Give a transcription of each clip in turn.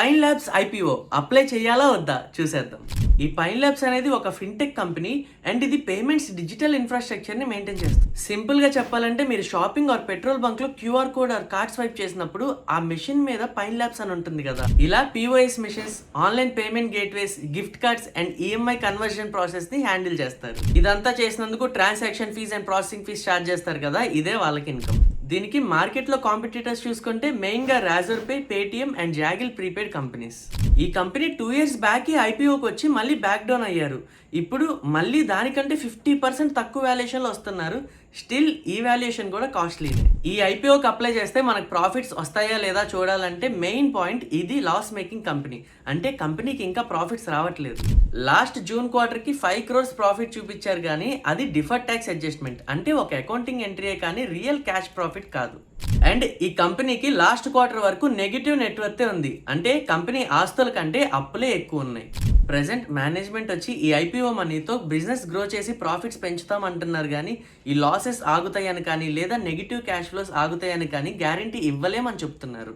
Pine labs IPO apply చేయాలా వద్దా చూసేద్దాం. ఈ పైన్ ల్యాబ్స్ అనేది ఒక ఫిన్టెక్ కంపెనీ అండ్ ఇది పేమెంట్స్ డిజిటల్ ఇన్ఫ్రాస్ట్రక్చర్ ని మెయింటైన్ చేస్తుంది. సింపుల్ గా చెప్పాలంటే మీరు షాపింగ్ ఆర్ పెట్రోల్ బంక్ లో QR code or card swipe చేసినప్పుడు ఆ మెషిన్ మీద పైన్ ల్యాబ్స్ అని ఉంటుంది కదా, ఇలా POS machines, online payment gateways, gift cards and EMI conversion process ని హ్యాండిల్ చేస్తారు. ఇదంతా చేసినందుకు transaction fees and processing fees charge చేస్తారు కదా, ఇదే వాళ్ళకి ఇన్కమ్. దీనికి మార్కెట్లో కాంపిటీటర్స్ చూసుకుంటే మెయిన్గా Razorpay, Paytm and Zaggle prepaid companies. ఈ కంపెనీ 2 years బ్యాక్ ఐపీఓకి వచ్చి మళ్ళీ బ్యాక్ డౌన్ అయ్యారు. ఇప్పుడు మళ్ళీ దానికంటే 50% తక్కువ వాల్యుయేషన్లో వస్తున్నారు. స్టిల్ ఈ వాల్యుయేషన్ కూడా కాస్ట్లీనే. ఈ ఐపీఓకి అప్లై చేస్తే మనకు ప్రాఫిట్స్ వస్తాయా లేదా చూడాలంటే మెయిన్ పాయింట్ ఇది లాస్ మేకింగ్ కంపెనీ, అంటే కంపెనీకి ఇంకా ప్రాఫిట్స్ రావట్లేదు. లాస్ట్ జూన్ క్వార్టర్కి 5 crores ప్రాఫిట్ చూపించారు, కానీ అది డిఫర్డ్ ట్యాక్స్ అడ్జస్ట్మెంట్, అంటే ఒక అకౌంటింగ్ ఎంట్రీయే కానీ రియల్ క్యాష్ ప్రాఫిట్ కాదు. అండ్ ఈ కంపెనీకి లాస్ట్ క్వార్టర్ వరకు నెగిటివ్ నెట్వర్తే ఉంది, అంటే కంపెనీ ఆస్తుల కంటే అప్పులే ఎక్కువ ఉన్నాయి. ప్రెసెంట్ మేనేజ్మెంట్ వచ్చి ఈ ఐపీఓ మనీతో బిజినెస్ గ్రో చేసి ప్రాఫిట్స్ పెంచుతామంటున్నారు, కానీ ఈ లాసెస్ ఆగుతాయని కానీ లేదా నెగిటివ్ క్యాష్ ఫ్లోస్ ఆగుతాయని కానీ గ్యారంటీ ఇవ్వలేమని చెప్తున్నారు.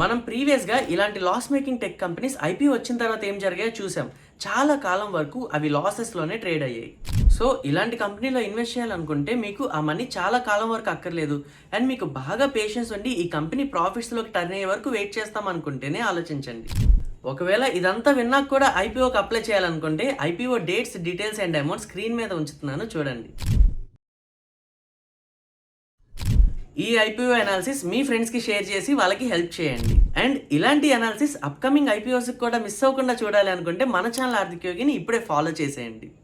మనం ప్రీవియస్గా ఇలాంటి loss making tech companies IPO వచ్చిన తర్వాత ఏం జరిగాయో చూసాం. చాలా కాలం వరకు అవి లాసెస్లోనే ట్రేడ్ అయ్యాయి. సో ఇలాంటి కంపెనీలో ఇన్వెస్ట్ చేయాలనుకుంటే మీకు ఆ మనీ చాలా కాలం వరకు అక్కర్లేదు అండ్ మీకు బాగా పేషెన్స్ ఉండి ఈ కంపెనీ ప్రాఫిట్స్లోకి టర్న్ అయ్యే వరకు వెయిట్ చేస్తాం అనుకుంటేనే ఆలోచించండి. ఒకవేళ ఇదంతా విన్నాక కూడా ఐపీఓకి అప్లై చేయాలనుకుంటే IPO dates, details and amount screen మీద ఉంచుతున్నాను చూడండి. ఈ ఐపీఓ అనాలిసిస్ మీ ఫ్రెండ్స్కి షేర్ చేసి వాళ్ళకి హెల్ప్ చేయండి. అండ్ ఇలాంటి అనాలిసిస్ అప్కమింగ్ ఐపీఓస్కి కూడా మిస్ అవ్వకుండా చూడాలి అనుకుంటే మన ఛానల్ ఆర్థిక యోగిని ఇప్పుడే ఫాలో చేసేయండి.